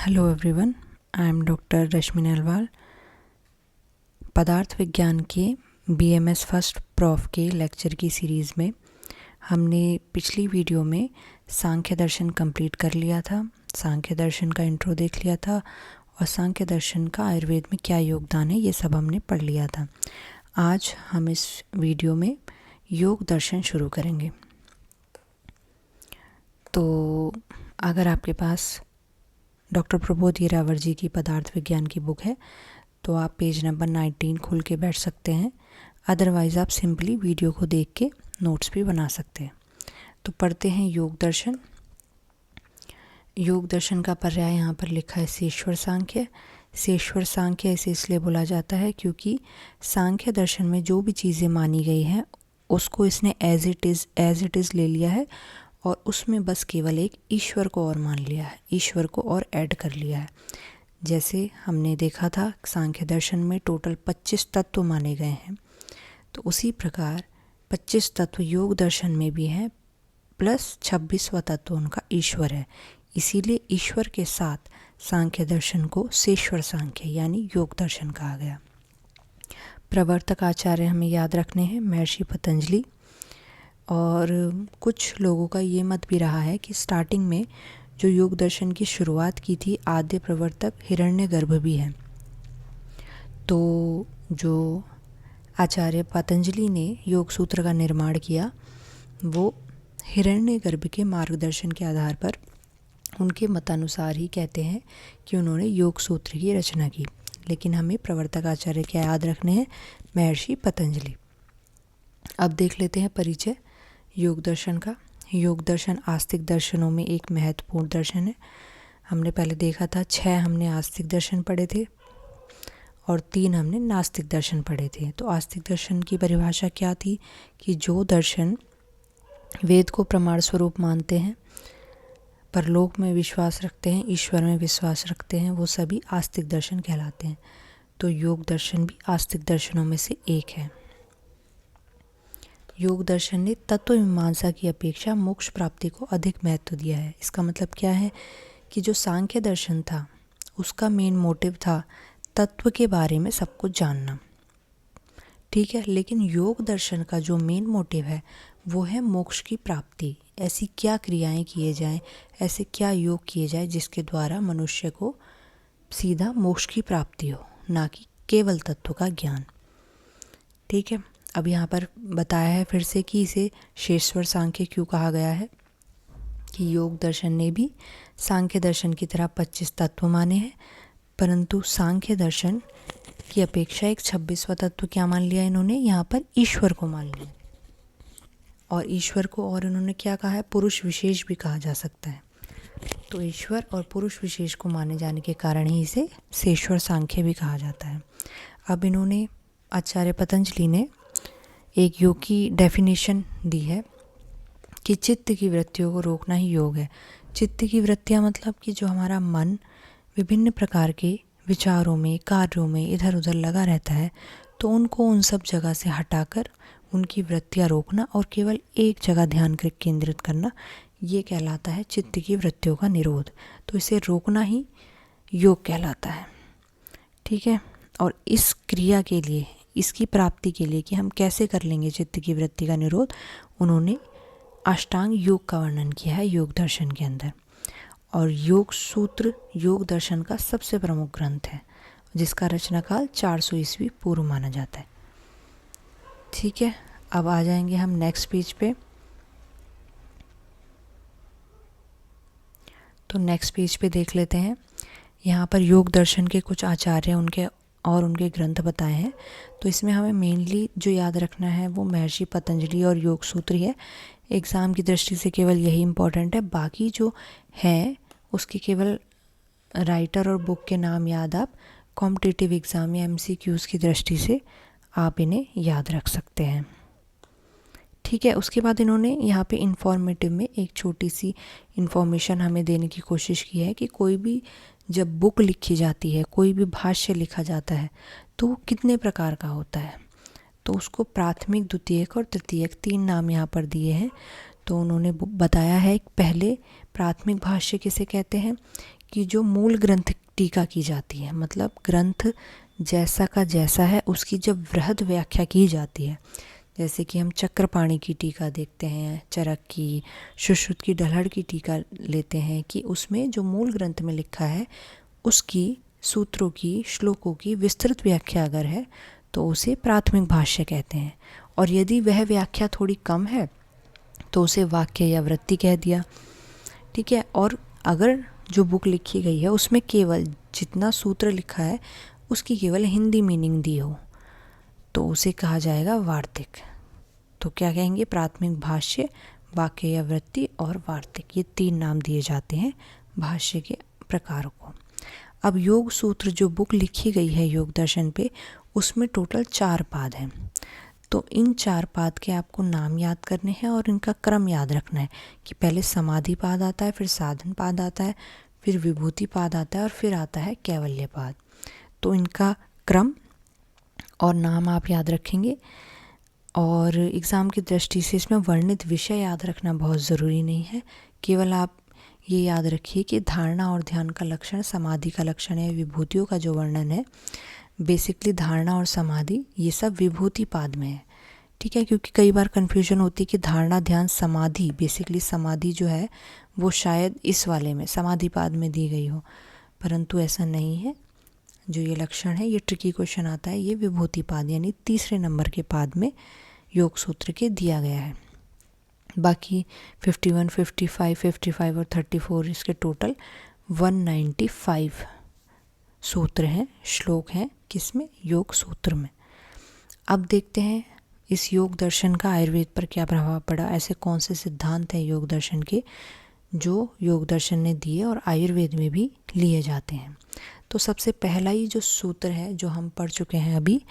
Hello everyone, I am doctor Rashmi Nalwal. पदार्थ विज्ञान के बीएमएस फर्स्ट प्रॉफ के लेक्चर की सीरीज़ में हमने पिछली वीडियो में सांख्य दर्शन कंप्लीट कर लिया था। सांख्य दर्शन का इंट्रो देख लिया था और सांख्य दर्शन का आयुर्वेद में क्या योगदान है ये सब हमने पढ़ लिया था। आज हम इस वीडियो में योग दर्शन शुरू करेंगे। तो अगर आपके पास डॉक्टर प्रबोध येरावर जी की पदार्थ विज्ञान की बुक है तो आप पेज नंबर 19 खोल के बैठ सकते हैं। अदरवाइज़ आप सिंपली वीडियो को देख के नोट्स भी बना सकते हैं। तो पढ़ते हैं योग दर्शन। योग दर्शन का पर्याय यहाँ पर लिखा है सेश्वर सांख्य। सेश्वर सांख्य इसे इसलिए बोला जाता है क्योंकि सांख्य दर्शन में जो भी चीज़ें मानी गई हैं उसको इसने एज इट इज़ ले लिया है और उसमें बस केवल एक ईश्वर को और मान लिया है, ईश्वर को और ऐड कर लिया है। जैसे हमने देखा था सांख्य दर्शन में टोटल 25 तत्व माने गए हैं, तो उसी प्रकार 25 तत्व योग दर्शन में भी हैं प्लस 26वां तत्व उनका ईश्वर है। इसीलिए ईश्वर के साथ सांख्य दर्शन को सेश्वर सांख्य यानी योग दर्शन कहा गया। प्रवर्तक आचार्य हमें याद रखने हैं महर्षि पतंजलि। और कुछ लोगों का ये मत भी रहा है कि स्टार्टिंग में जो योग दर्शन की शुरुआत की थी आद्य प्रवर्तक हिरण्यगर्भ भी है। तो जो आचार्य पतंजलि ने योग सूत्र का निर्माण किया वो हिरण्यगर्भ के मार्गदर्शन के आधार पर उनके मतानुसार ही कहते हैं कि उन्होंने योग सूत्र की रचना की। लेकिन हमें प्रवर्तक आचार्य क्या याद रखने हैं? महर्षि पतंजलि। अब देख लेते हैं परिचय योग दर्शन का। योग दर्शन आस्तिक दर्शनों में एक महत्वपूर्ण दर्शन है। हमने पहले देखा था 6 हमने आस्तिक दर्शन पढ़े थे और 3 हमने नास्तिक दर्शन पढ़े थे। तो आस्तिक दर्शन की परिभाषा क्या थी कि जो दर्शन वेद को प्रमाण स्वरूप मानते हैं, परलोक में विश्वास रखते हैं, ईश्वर में विश्वास रखते हैं, वो सभी आस्तिक दर्शन कहलाते हैं। तो योग दर्शन भी आस्तिक दर्शनों में से एक है। योग दर्शन ने तत्व मीमांसा की अपेक्षा मोक्ष प्राप्ति को अधिक महत्व दिया है। इसका मतलब क्या है कि जो सांख्य दर्शन था उसका मेन मोटिव था तत्व के बारे में सब कुछ जानना, ठीक है। लेकिन योग दर्शन का जो मेन मोटिव है वो है मोक्ष की प्राप्ति। ऐसी क्या क्रियाएं किए जाएं, ऐसे क्या योग किए जाए जिसके द्वारा मनुष्य को सीधा मोक्ष की प्राप्ति हो, ना कि केवल तत्व का ज्ञान, ठीक है। अब यहाँ पर बताया है फिर से कि इसे सेश्वर सांख्य क्यों कहा गया है कि योग दर्शन ने भी सांख्य दर्शन की तरह 25 तत्व माने हैं, परंतु सांख्य दर्शन की अपेक्षा एक 26वां तत्व क्या मान लिया इन्होंने? यहाँ पर ईश्वर को मान लिया। और ईश्वर को और इन्होंने क्या कहा है? पुरुष विशेष भी कहा जा सकता है। तो ईश्वर और पुरुष विशेष को माने जाने के कारण ही इसे सेश्वर सांख्य भी कहा जाता है। अब इन्होंने आचार्य पतंजलि ने एक योग की डेफिनेशन दी है कि चित्त की वृत्तियों को रोकना ही योग है। चित्त की वृत्तियाँ मतलब कि जो हमारा मन विभिन्न प्रकार के विचारों में, कार्यों में इधर उधर लगा रहता है, तो उनको उन सब जगह से हटाकर उनकी वृत्तियाँ रोकना और केवल एक जगह ध्यान केंद्रित करना, ये कहलाता है चित्त की वृत्तियों का निरोध। तो इसे रोकना ही योग कहलाता है, ठीक है। और इस क्रिया के लिए, इसकी प्राप्ति के लिए कि हम कैसे कर लेंगे चित्त की वृत्ति का निरोध, उन्होंने अष्टांग योग का वर्णन किया है योग दर्शन के अंदर। और योग सूत्र योग दर्शन का सबसे प्रमुख ग्रंथ है जिसका रचनाकाल 400 ईस्वी पूर्व माना जाता है, ठीक है। अब आ जाएंगे हम नेक्स्ट पेज पे। तो नेक्स्ट पेज पे देख लेते हैं। यहाँ पर योग दर्शन के कुछ आचार्य उनके ग्रंथ बताए हैं। तो इसमें हमें मेनली जो याद रखना है वो महर्षि पतंजलि और योग सूत्र है। एग्ज़ाम की दृष्टि से केवल यही इम्पोर्टेंट है, बाकी जो है उसके केवल राइटर और बुक के नाम याद आप कॉम्पिटिटिव एग्ज़ाम या MCQs की दृष्टि से आप इन्हें याद रख सकते हैं, ठीक है। उसके बाद इन्होंने यहाँ पे इंफॉर्मेटिव में एक छोटी सी इन्फॉर्मेशन हमें देने की कोशिश की है कि कोई भी जब बुक लिखी जाती है, कोई भी भाष्य लिखा जाता है तो वो कितने प्रकार का होता है। तो उसको प्राथमिक, द्वितीयक और तृतीयक 3 नाम यहाँ पर दिए हैं। तो उन्होंने बताया है पहले प्राथमिक भाष्य किसे कहते हैं कि जो मूल ग्रंथ टीका की जाती है, मतलब ग्रंथ जैसा का जैसा है उसकी जब वृहद व्याख्या की जाती है, जैसे कि हम चक्रपाणि की टीका देखते हैं, चरक की, सुश्रुत की, डल्हड़ की टीका लेते हैं, कि उसमें जो मूल ग्रंथ में लिखा है उसकी सूत्रों की, श्लोकों की विस्तृत व्याख्या अगर है तो उसे प्राथमिक भाष्य कहते हैं। और यदि वह व्याख्या थोड़ी कम है तो उसे वाक्य या वृत्ति कह दिया। ठीक है। और अगर जो बुक लिखी गई है उसमें केवल जितना सूत्र लिखा है उसकी केवल हिंदी मीनिंग दी हो तो उसे कहा जाएगा वार्तिक। तो क्या कहेंगे? प्राथमिक भाष्य, वाक्य या वृत्ति और वार्तिक, ये 3 नाम दिए जाते हैं भाष्य के प्रकारों को। अब योग सूत्र जो बुक लिखी गई है योग दर्शन पे, उसमें टोटल 4 पाद हैं। तो इन 4 पाद के आपको नाम याद करने हैं और इनका क्रम याद रखना है कि पहले समाधि पाद आता है, फिर साधन पाद आता है, फिर विभूति पाद आता है और फिर आता है कैवल्य पाद। तो इनका क्रम और नाम आप याद रखेंगे। और एग्ज़ाम की दृष्टि से इसमें वर्णित विषय याद रखना बहुत ज़रूरी नहीं है, केवल आप ये याद रखिए कि धारणा और ध्यान का लक्षण, समाधि का लक्षण है, विभूतियों का जो वर्णन है, बेसिकली धारणा और समाधि ये सब विभूति पाद में है। ठीक है, क्योंकि कई बार कन्फ्यूजन होती है कि धारणा, ध्यान, समाधि, बेसिकली समाधि जो है वो शायद इस वाले में समाधि पाद में दी गई हो, परंतु ऐसा नहीं है। जो ये लक्षण है, ये ट्रिकी क्वेश्चन आता है, ये विभूति पाद यानी 3रे नंबर के पाद में योग सूत्र के दिया गया है। बाकी 51, 55, 55 और 34 इसके टोटल 195 सूत्र हैं, श्लोक हैं, किसमें? योग सूत्र में। अब देखते हैं इस योग दर्शन का आयुर्वेद पर क्या प्रभाव पड़ा। ऐसे कौन से सिद्धांत हैं योग दर्शन के जो योग दर्शन ने दिए और आयुर्वेद में भी लिए जाते हैं। तो सबसे पहला ही जो सूत्र है जो हम पढ़ चुके हैं अभी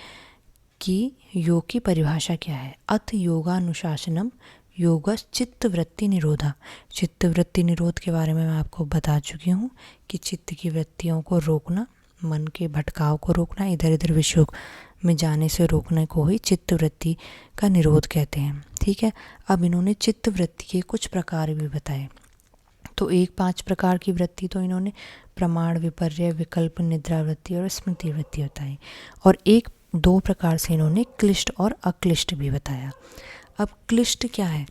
कि योग की परिभाषा क्या है। अथ योगानुशासनम योगस चित्त वृत्ति निरोधा। चित्त वृत्ति निरोध के बारे में मैं आपको बता चुकी हूँ कि चित्त की वृत्तियों को रोकना, मन के भटकाव को रोकना, इधर इधर विषयों में जाने से रोकने को ही चित्त वृत्ति का निरोध कहते हैं। ठीक है। अब इन्होंने चित्त वृत्ति के कुछ प्रकार भी बताए। तो 5 प्रकार की वृत्ति तो इन्होंने प्रमाण, विपर्य, विकल्प, निद्रा वृत्ति और स्मृति वृत्ति बताई, और 2 प्रकार से इन्होंने क्लिष्ट और अक्लिष्ट भी बताया। अब क्लिष्ट क्या है?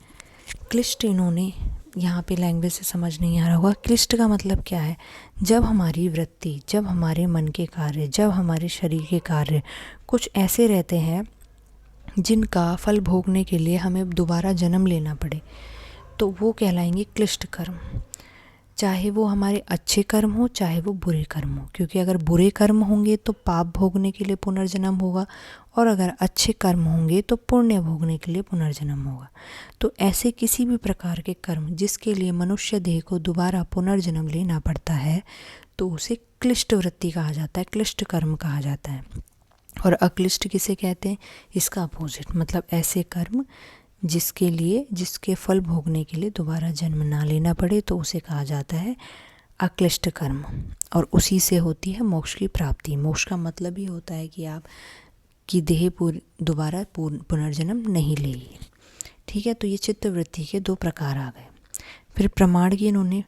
क्लिष्ट इन्होंने यहाँ पे लैंग्वेज से समझ नहीं आ रहा होगा। क्लिष्ट का मतलब क्या है? जब हमारी वृत्ति, जब हमारे मन के कार्य, जब हमारे शरीर के कार्य कुछ ऐसे रहते हैं जिनका फल भोगने के लिए हमें दोबारा जन्म लेना पड़े, तो वो कहलाएंगे क्लिष्ट कर्म। चाहे वो हमारे अच्छे कर्म हो, चाहे वो बुरे कर्म हो, क्योंकि अगर बुरे कर्म होंगे तो पाप भोगने के लिए पुनर्जन्म होगा, और अगर अच्छे कर्म होंगे तो पुण्य भोगने के लिए पुनर्जन्म होगा। तो ऐसे किसी भी प्रकार के कर्म जिसके लिए मनुष्य देह को दोबारा पुनर्जन्म लेना पड़ता है तो उसे क्लिष्ट वृत्ति कहा जाता है, क्लिष्ट कर्म कहा जाता है। और अक्लिष्ट किसे कहते हैं? इसका अपोजिट, मतलब ऐसे कर्म जिसके फल भोगने के लिए दोबारा जन्म ना लेना पड़े तो उसे कहा जाता है अक्लिष्ट कर्म, और उसी से होती है मोक्ष की प्राप्ति। मोक्ष का मतलब ही होता है कि आप की देह दोबारा पुनर्जन्म नहीं लेगी। ठीक है। तो ये चित्त वृत्ति के 2 प्रकार आ गए। फिर प्रमाण की इन्होंने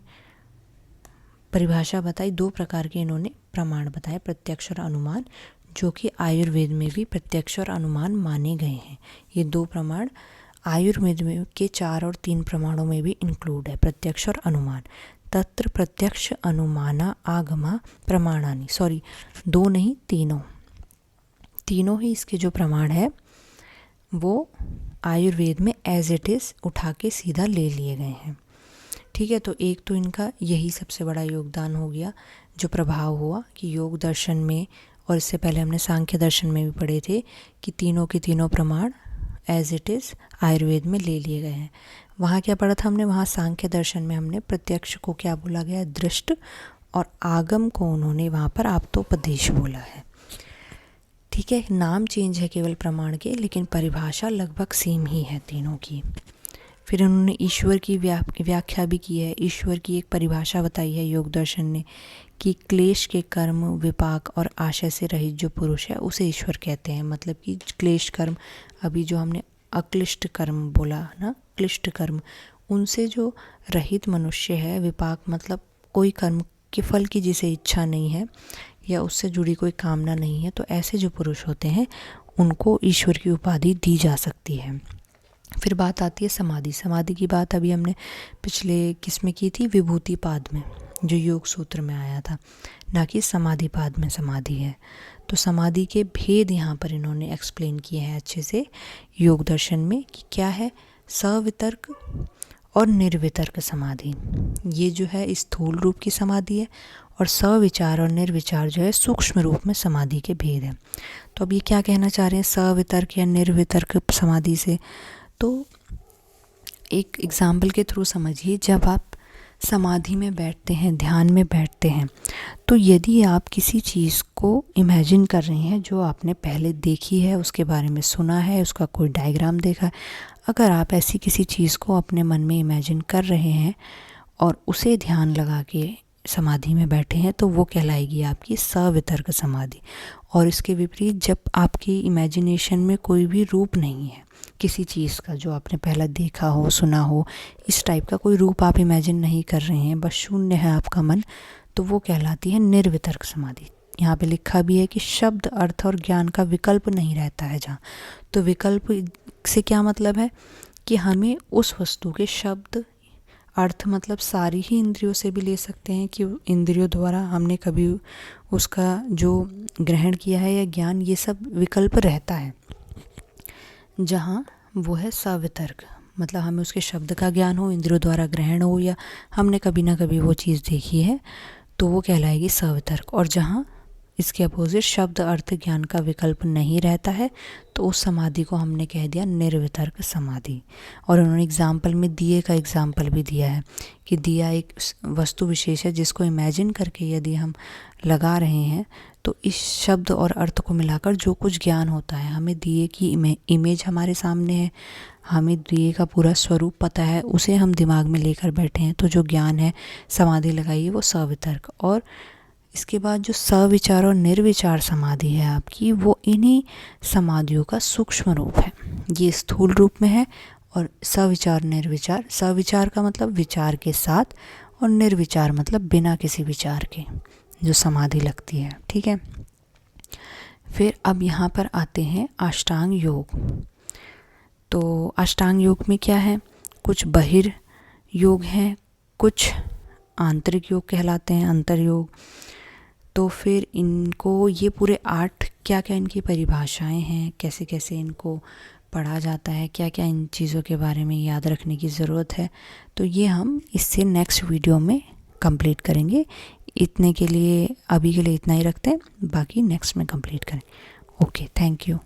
परिभाषा बताई, 2 प्रकार के इन्होंने प्रमाण बताए, प्रत्यक्ष और अनुमान, जो कि आयुर्वेद में भी प्रत्यक्ष और अनुमान माने गए हैं। ये 2 प्रमाण आयुर्वेद में के 4 और 3 प्रमाणों में भी इंक्लूड है, प्रत्यक्ष और अनुमान। तत्र प्रत्यक्ष अनुमाना आगमा प्रमाणानि, 2 नहीं, तीनों ही इसके जो प्रमाण है वो आयुर्वेद में एज इट इज़ उठा के सीधा ले लिए गए हैं। ठीक है। तो एक तो इनका यही सबसे बड़ा योगदान हो गया, जो प्रभाव हुआ कि योग दर्शन में, और इससे पहले हमने सांख्य दर्शन में भी पढ़े थे कि तीनों के तीनों प्रमाण एज इट इज़ आयुर्वेद में ले लिए गए हैं। वहाँ क्या पढ़ा था हमने? वहाँ सांख्य दर्शन में हमने प्रत्यक्ष को क्या बोला गया? दृष्ट, और आगम को उन्होंने वहाँ पर आप्तोपदेश बोला है। ठीक है। नाम चेंज है केवल प्रमाण के, लेकिन परिभाषा लगभग सेम ही है तीनों की। फिर उन्होंने ईश्वर की व्याख्या भी की है। ईश्वर की एक परिभाषा बताई है योग दर्शन ने कि क्लेश के कर्म, विपाक और आशय से रहित जो पुरुष है उसे ईश्वर कहते हैं। मतलब कि क्लेश कर्म, अभी जो हमने अक्लिष्ट कर्म बोला ना, क्लिष्ट कर्म, उनसे जो रहित मनुष्य है, विपाक मतलब कोई कर्म कि फल की जिसे इच्छा नहीं है या उससे जुड़ी कोई कामना नहीं है, तो ऐसे जो पुरुष होते हैं उनको ईश्वर की उपाधि दी जा सकती है। फिर बात आती है समाधि। समाधि की बात अभी हमने पिछले किस में की थी, विभूति पाद में, जो योग सूत्र में आया था, ना कि समाधि पाद में समाधि है। तो समाधि के भेद यहाँ पर इन्होंने एक्सप्लेन किए हैं अच्छे से योग दर्शन में कि क्या है सवितर्क और निर्वितर्क समाधि। ये जो है स्थूल रूप की समाधि है और सविचार और निर्विचार जो है सूक्ष्म रूप में समाधि के भेद है। तो अब ये क्या कहना चाह रहे हैं सवितर्क या निर्वितर्क समाधि से, तो एक एग्जाम्पल के थ्रू समझिए। जब आप समाधि में बैठते हैं, ध्यान में बैठते हैं, तो यदि आप किसी चीज़ को इमेजिन कर रहे हैं जो आपने पहले देखी है, उसके बारे में सुना है, उसका कोई डायग्राम देखा है, अगर आप ऐसी किसी चीज़ को अपने मन में इमेजिन कर रहे हैं और उसे ध्यान लगा के समाधि में बैठे हैं, तो वो कहलाएगी आपकी सवितर्क समाधि। और इसके विपरीत जब आपकी इमेजिनेशन में कोई भी रूप नहीं है किसी चीज़ का जो आपने पहले देखा हो, सुना हो, इस टाइप का कोई रूप आप इमेजिन नहीं कर रहे हैं, बस शून्य है आपका मन, तो वो कहलाती है निर्वितर्क समाधि। यहाँ पे लिखा भी है कि शब्द, अर्थ और ज्ञान का विकल्प नहीं रहता है जहाँ। तो विकल्प से क्या मतलब है कि हमें उस वस्तु के शब्द, अर्थ मतलब सारी ही इंद्रियों से भी ले सकते हैं कि इंद्रियों द्वारा हमने कभी उसका जो ग्रहण किया है या ज्ञान, ये सब विकल्प रहता है। जहाँ वो है सवितर्क, मतलब हमें उसके शब्द का ज्ञान हो, इंद्रियों द्वारा ग्रहण हो, या हमने कभी ना कभी वो चीज़ देखी है, तो वो कहलाएगी सवितर्क। और जहाँ इसके अपोजिट शब्द, अर्थ, ज्ञान का विकल्प नहीं रहता है, तो उस समाधि को हमने कह दिया निर्वितर्क समाधि। और उन्होंने एग्जाम्पल में दिए का एग्जाम्पल भी दिया है कि दिया एक वस्तु विशेष है जिसको इमेजिन करके यदि हम लगा रहे हैं, तो इस शब्द और अर्थ को मिलाकर जो कुछ ज्ञान होता है, हमें दिए की इमेज हमारे सामने है, हमें दिए का पूरा स्वरूप पता है, उसे हम दिमाग में लेकर बैठे हैं, तो जो ज्ञान है, समाधि लगाइए, वो सवितर्क। और इसके बाद जो सविचार और निर्विचार समाधि है आपकी, वो इन्हीं समाधियों का सूक्ष्म रूप है। ये स्थूल रूप में है और सविचार निर्विचार, सविचार का मतलब विचार के साथ और निर्विचार मतलब बिना किसी विचार के जो समाधि लगती है। ठीक है, फिर अब यहाँ पर आते हैं अष्टांग योग। तो अष्टांग योग में क्या है, कुछ बहिर् योग हैं, कुछ आंतरिक योग कहलाते हैं, अंतर योग। तो फिर इनको ये पूरे 8 क्या क्या इनकी परिभाषाएं हैं, कैसे कैसे इनको पढ़ा जाता है, क्या क्या इन चीज़ों के बारे में याद रखने की ज़रूरत है, तो ये हम इससे नेक्स्ट वीडियो में कंप्लीट करेंगे। इतने के लिए, अभी के लिए इतना ही रखते हैं, बाकी नेक्स्ट में कंप्लीट करें। Okay, thank you.